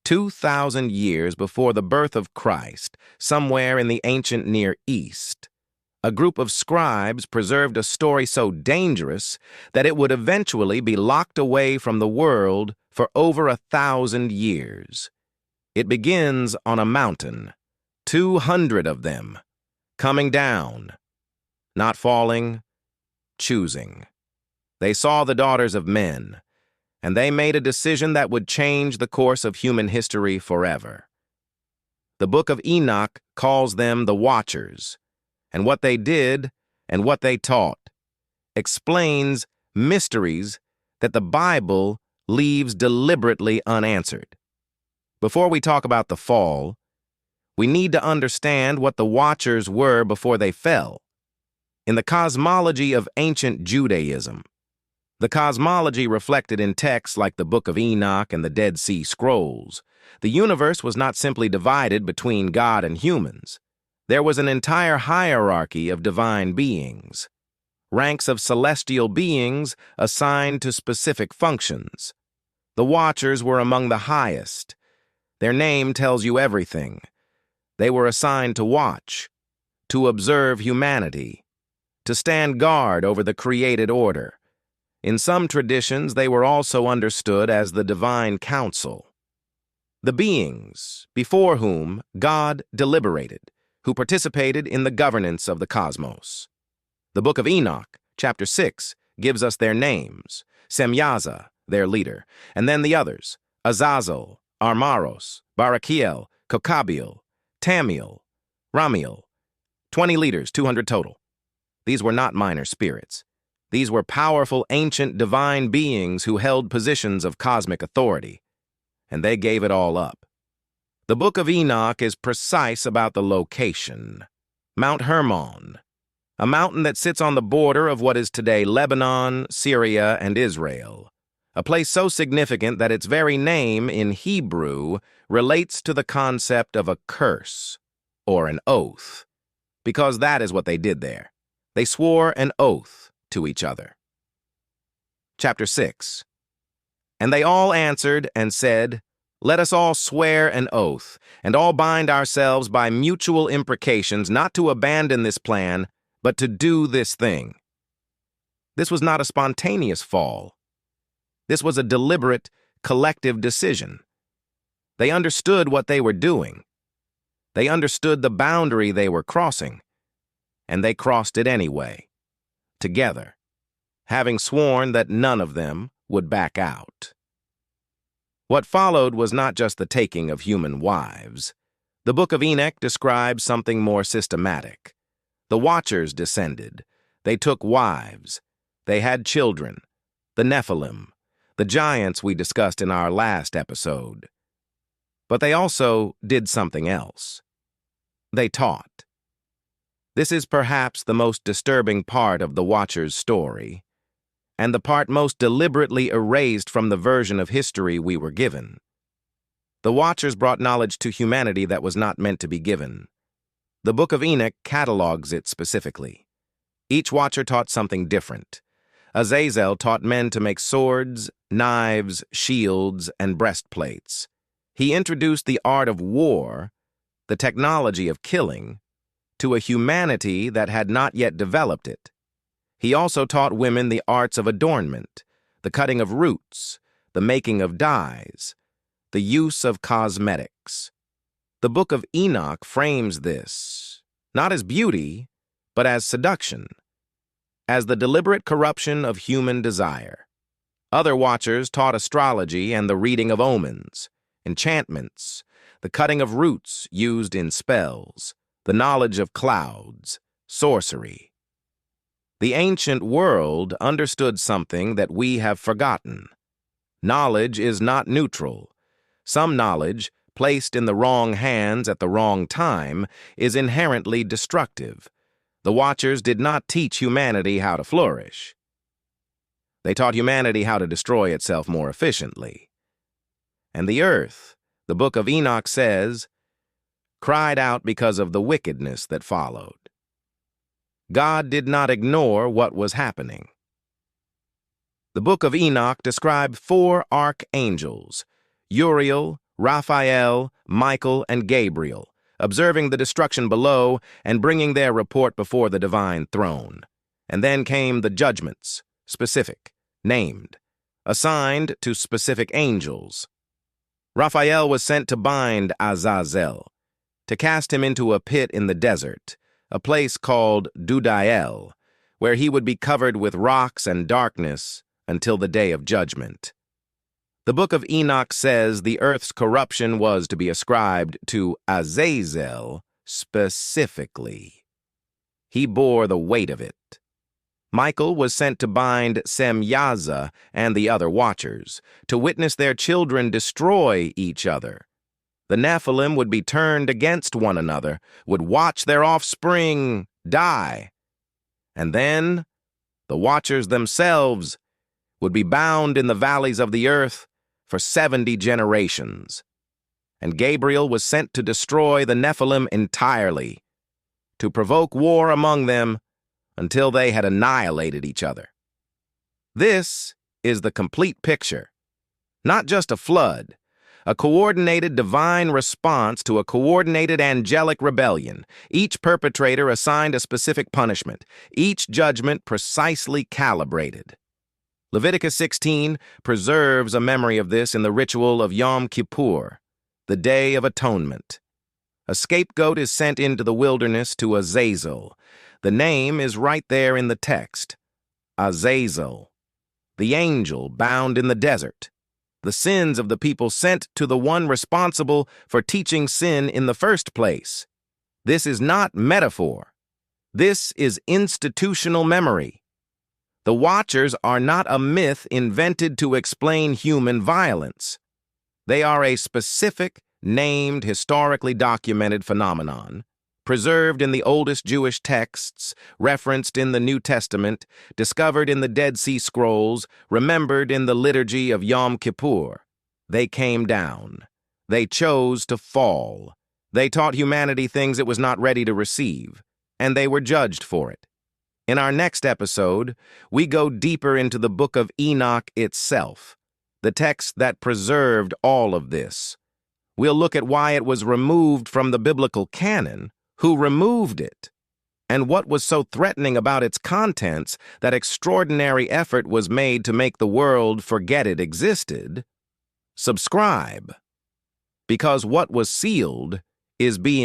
2,000 years before the birth of Christ, somewhere in the ancient Near East, a group of scribes preserved a story so dangerous that it would eventually be locked away from the world for over 1,000 years. It begins on a mountain, 200 of them, coming down, not falling, choosing. They saw the daughters of men, and they made a decision that would change the course of human history forever. The Book of Enoch calls them the Watchers, and what they did and what they taught explains mysteries that the Bible leaves deliberately unanswered. Before we talk about the fall, we need to understand what the Watchers were before they fell. In the cosmology of ancient Judaism, the cosmology reflected in texts like the Book of Enoch and the Dead Sea Scrolls, the universe was not simply divided between God and humans. There was an entire hierarchy of divine beings, ranks of celestial beings assigned to specific functions. The Watchers were among the highest. Their name tells you everything. They were assigned to watch, to observe humanity, to stand guard over the created order. In some traditions, they were also understood as the divine council, the beings before whom God deliberated, who participated in the governance of the cosmos. The Book of Enoch, chapter 6, gives us their names: Semyaza, their leader, and then the others: Azazel, Armaros, Barakiel, Kokabiel, Tamiel, Ramiel. 20 leaders, 200 total. These were not minor spirits. These were powerful, ancient, divine beings who held positions of cosmic authority, and they gave it all up. The Book of Enoch is precise about the location: Mount Hermon, a mountain that sits on the border of what is today Lebanon, Syria, and Israel, a place so significant that its very name in Hebrew relates to the concept of a curse or an oath, because that is what they did there. They swore an oath to each other. Chapter 6. And they all answered and said, "Let us all swear an oath, and all bind ourselves by mutual imprecations not to abandon this plan, but to do this thing." This was not a spontaneous fall. This was a deliberate, collective decision. They understood what they were doing. They understood the boundary they were crossing, and they crossed it anyway, together, having sworn that none of them would back out. What followed was not just the taking of human wives. The Book of Enoch describes something more systematic. The Watchers descended. They took wives. They had children, the Nephilim, the giants we discussed in our last episode. But they also did something else. They taught. This is perhaps the most disturbing part of the Watchers' story, and the part most deliberately erased from the version of history we were given. The Watchers brought knowledge to humanity that was not meant to be given. The Book of Enoch catalogs it specifically. Each Watcher taught something different. Azazel taught men to make swords, knives, shields, and breastplates. He introduced the art of war, the technology of killing, to a humanity that had not yet developed it. He also taught women the arts of adornment, the cutting of roots, the making of dyes, the use of cosmetics. The Book of Enoch frames this, not as beauty, but as seduction, as the deliberate corruption of human desire. Other Watchers taught astrology and the reading of omens, enchantments, the cutting of roots used in spells, the knowledge of clouds, sorcery. The ancient world understood something that we have forgotten. Knowledge is not neutral. Some knowledge, placed in the wrong hands at the wrong time, is inherently destructive. The Watchers did not teach humanity how to flourish. They taught humanity how to destroy itself more efficiently. And the earth, the Book of Enoch says, cried out because of the wickedness that followed. God did not ignore what was happening. The Book of Enoch described 4 archangels, Uriel, Raphael, Michael, and Gabriel, observing the destruction below and bringing their report before the divine throne. And then came the judgments, specific, named, assigned to specific angels. Raphael was sent to bind Azazel, to cast him into a pit in the desert, a place called Dudael, where he would be covered with rocks and darkness until the day of judgment. The Book of Enoch says the earth's corruption was to be ascribed to Azazel specifically. He bore the weight of it. Michael was sent to bind Semyaza and the other watchers, to witness their children destroy each other. The Nephilim would be turned against one another, would watch their offspring die. And then the watchers themselves would be bound in the valleys of the earth for 70 generations. And Gabriel was sent to destroy the Nephilim entirely, to provoke war among them until they had annihilated each other. This is the complete picture. Not just a flood, a coordinated divine response to a coordinated angelic rebellion, each perpetrator assigned a specific punishment, each judgment precisely calibrated. Leviticus 16 preserves a memory of this in the ritual of Yom Kippur, the Day of Atonement. A scapegoat is sent into the wilderness to Azazel. The name is right there in the text, Azazel, the angel bound in the desert. The sins of the people sent to the one responsible for teaching sin in the first place. This is not metaphor. This is institutional memory. The Watchers are not a myth invented to explain human violence. They are a specific, named, historically documented phenomenon, preserved in the oldest Jewish texts, referenced in the New Testament, discovered in the Dead Sea Scrolls, remembered in the liturgy of Yom Kippur. They came down. They chose to fall. They taught humanity things it was not ready to receive, and they were judged for it. In our next episode, we go deeper into the Book of Enoch itself, the text that preserved all of this. We'll look at why it was removed from the biblical canon, who removed it, and what was so threatening about its contents that extraordinary effort was made to make the world forget it existed. Subscribe, because what was sealed is being